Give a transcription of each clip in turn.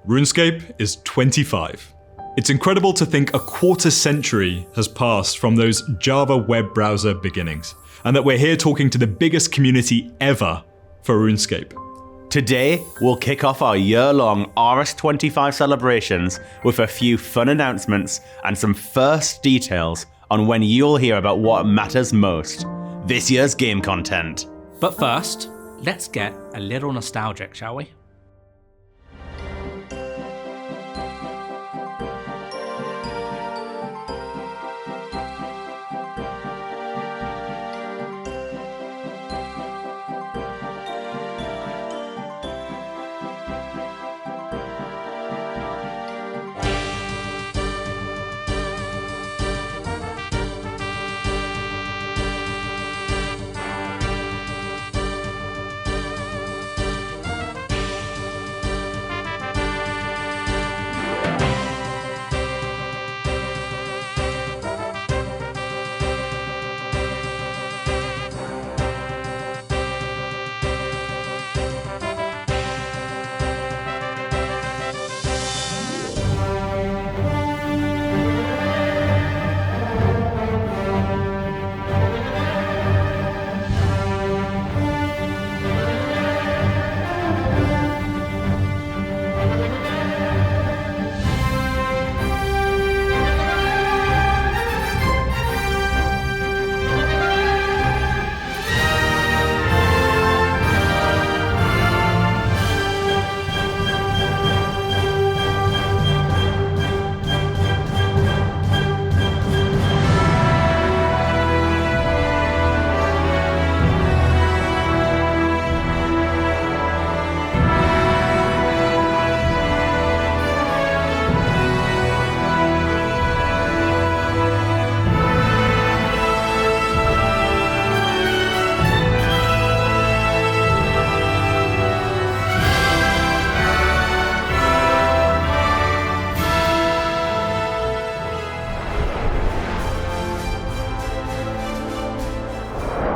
RuneScape is 25. It's incredible to think a quarter century has passed from those Java web browser beginnings, and that we're here talking to the biggest community ever for RuneScape. Today, we'll kick off our year-long RS25 celebrations with a few fun announcements and some first details on when you'll hear about what matters most, this year's game content. But first, let's get a little nostalgic, shall we?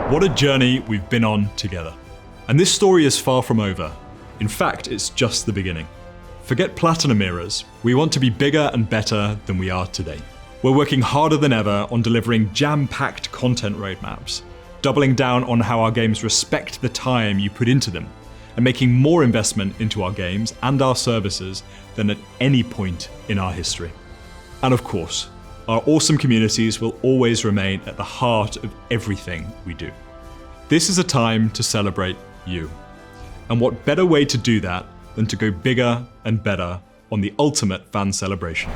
What a journey we've been on together. And this story is far from over. In fact, it's just the beginning. Forget Platinum eras. We want to be bigger and better than we are today. We're working harder than ever on delivering jam-packed content roadmaps, doubling down on how our games respect the time you put into them, and making more investment into our games and our services than at any point in our history. And of course, our awesome communities will always remain at the heart of everything we do. This is a time to celebrate you. And what better way to do that than to go bigger and better on the ultimate fan celebration.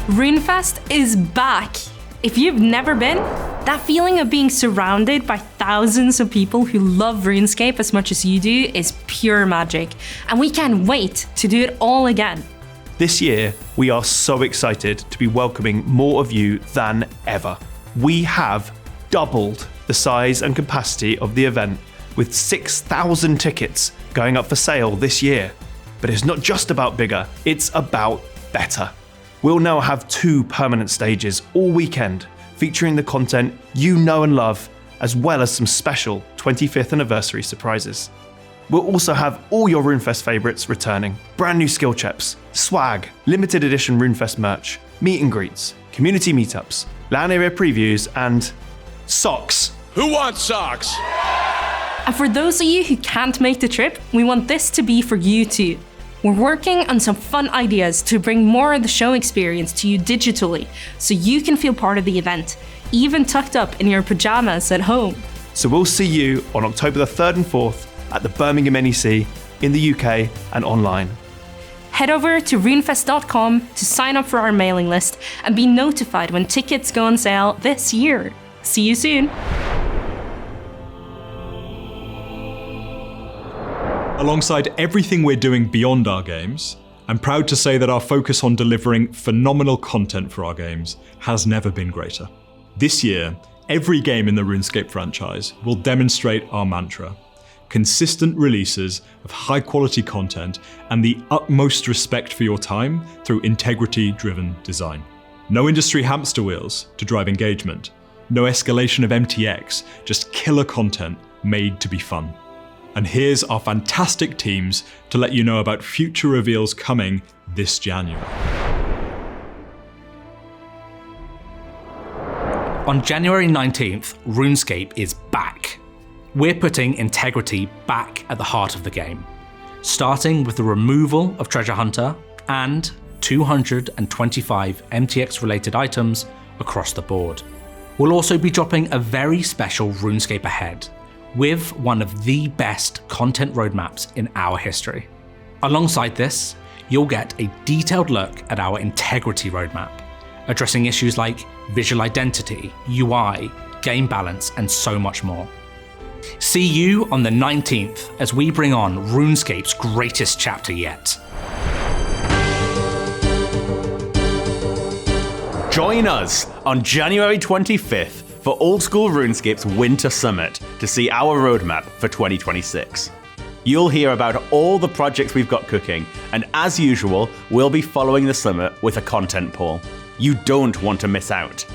Runefest is back! If you've never been, that feeling of being surrounded by thousands of people who love RuneScape as much as you do is pure magic, and we can't wait to do it all again. This year, we are so excited to be welcoming more of you than ever. We have doubled the size and capacity of the event, with 6,000 tickets going up for sale this year. But it's not just about bigger, it's about better. We'll now have 2 permanent stages all weekend, featuring the content you know and love, as well as some special 25th anniversary surprises. We'll also have all your Runefest favourites returning. Brand new skill chips, swag, limited edition Runefest merch, meet and greets, community meetups, LAN area previews, and socks. Who wants socks? And for those of you who can't make the trip, we want this to be for you too. We're working on some fun ideas to bring more of the show experience to you digitally, so you can feel part of the event, even tucked up in your pajamas at home. So we'll see you on October the 3rd and 4th at the Birmingham NEC, in the UK and online. Head over to runefest.com to sign up for our mailing list and be notified when tickets go on sale this year. See you soon! Alongside everything we're doing beyond our games, I'm proud to say that our focus on delivering phenomenal content for our games has never been greater. This year, every game in the RuneScape franchise will demonstrate our mantra: consistent releases of high-quality content and the utmost respect for your time through integrity-driven design. No industry hamster wheels to drive engagement. No escalation of MTX, just killer content made to be fun. And here's our fantastic teams to let you know about future reveals coming this January. On January 19th, RuneScape is back. We're putting integrity back at the heart of the game, starting with the removal of Treasure Hunter and 225 MTX-related items across the board. We'll also be dropping a very special RuneScape ahead, with one of the best content roadmaps in our history. Alongside this, you'll get a detailed look at our integrity roadmap, addressing issues like visual identity, UI, game balance, and so much more. See you on the 19th as we bring on RuneScape's greatest chapter yet. Join us on January 25th for Old School RuneScape's Winter Summit to see our roadmap for 2026. You'll hear about all the projects we've got cooking, and as usual, we'll be following the summit with a content poll. You don't want to miss out.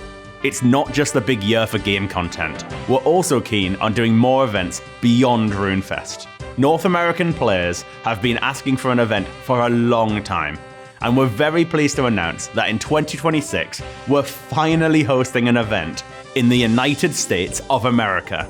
It's not just a big year for game content. We're also keen on doing more events beyond Runefest. North American players have been asking for an event for a long time, and we're very pleased to announce that in 2026, we're finally hosting an event in the United States of America.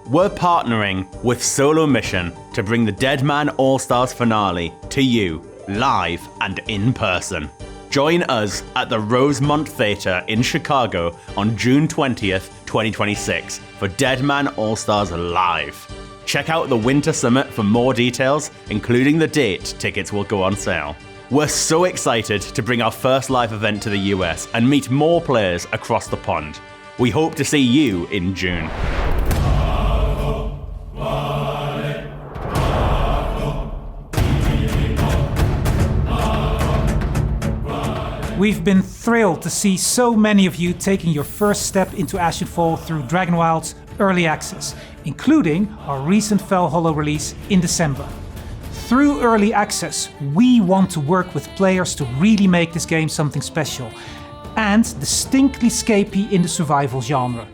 We're partnering with Solo Mission to bring the Deadman All-Stars finale to you, live and in person. Join us at the Rosemont Theatre in Chicago on June 20th, 2026 for Deadman All-Stars Live. Check out the Winter Summit for more details, including the date tickets will go on sale. We're so excited to bring our first live event to the US and meet more players across the pond. We hope to see you in June. We've been thrilled to see so many of you taking your first step into Ashenfall through Dragonwilds Early Access, including our recent Fell Hollow release in December. Through Early Access, we want to work with players to really make this game something special and distinctly scapey in the survival genre.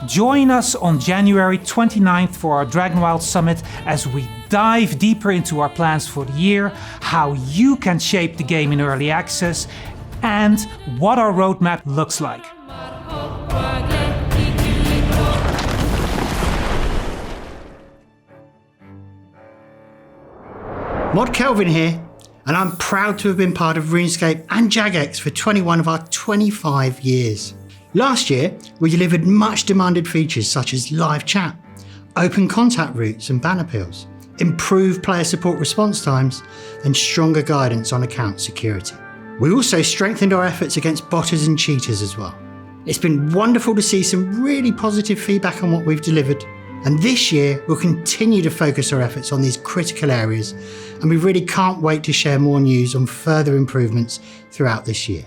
Join us on January 29th for our Dragonwilds Summit as we dive deeper into our plans for the year, how you can shape the game in Early Access, and what our roadmap looks like. Mod Kelvin here, and I'm proud to have been part of RuneScape and Jagex for 21 of our 25 years. Last year, we delivered much demanded features such as live chat, open contact routes and ban appeals, improved player support response times, and stronger guidance on account security. We also strengthened our efforts against botters and cheaters as well. It's been wonderful to see some really positive feedback on what we've delivered. And this year, we'll continue to focus our efforts on these critical areas, and we really can't wait to share more news on further improvements throughout this year.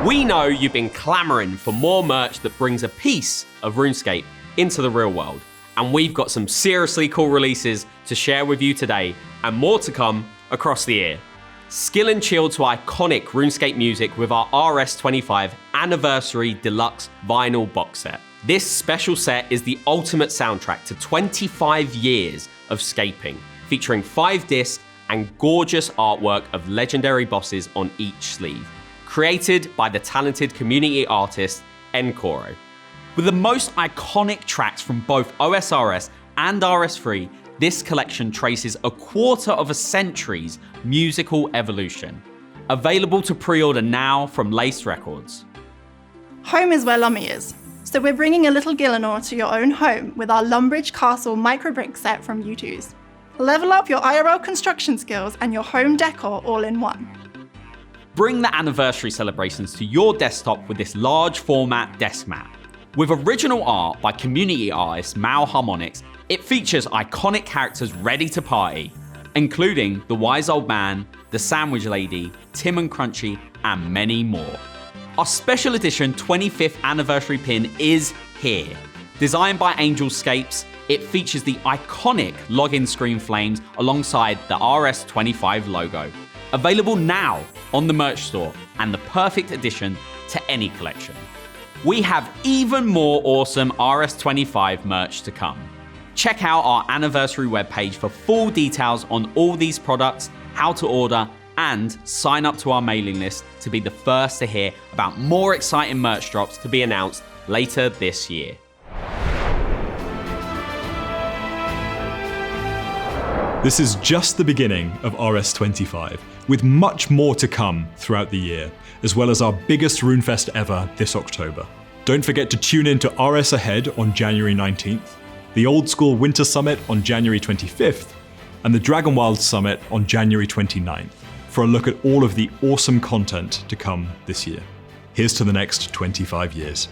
We know you've been clamouring for more merch that brings a piece of RuneScape into the real world, and we've got some seriously cool releases to share with you today, and more to come across the year. Skill and chill to iconic RuneScape music with our RS25 Anniversary Deluxe Vinyl Box Set. This special set is the ultimate soundtrack to 25 years of scaping, featuring 5 discs and gorgeous artwork of legendary bosses on each sleeve, created by the talented community artist Encoro. With the most iconic tracks from both OSRS and RS3, this collection traces a quarter of a century's musical evolution. Available to pre-order now from Lace Records. Home is where Lummy is, so we're bringing a little Gielinor to your own home with our Lumbridge Castle micro-brick set from U2's. Level up your IRL construction skills and your home decor all in one. Bring the anniversary celebrations to your desktop with this large format desk mat. With original art by community artist Mal Harmonics, it features iconic characters ready to party, including the Wise Old Man, the Sandwich Lady, Tim and Crunchy, and many more. Our special edition 25th anniversary pin is here. Designed by Angelscapes, it features the iconic login screen flames alongside the RS25 logo. Available now on the merch store and the perfect addition to any collection. we have even more awesome RS25 merch to come. Check out our anniversary webpage for full details on all these products, how to order, and sign up to our mailing list to be the first to hear about more exciting merch drops to be announced later this year. This is just the beginning of RS25, with much more to come throughout the year, as well as our biggest Runefest ever this October. Don't forget to tune in to RS Ahead on January 19th, the Old School Winter Summit on January 25th, and the Dragonwilds Summit on January 29th for a look at all of the awesome content to come this year. Here's to the next 25 years.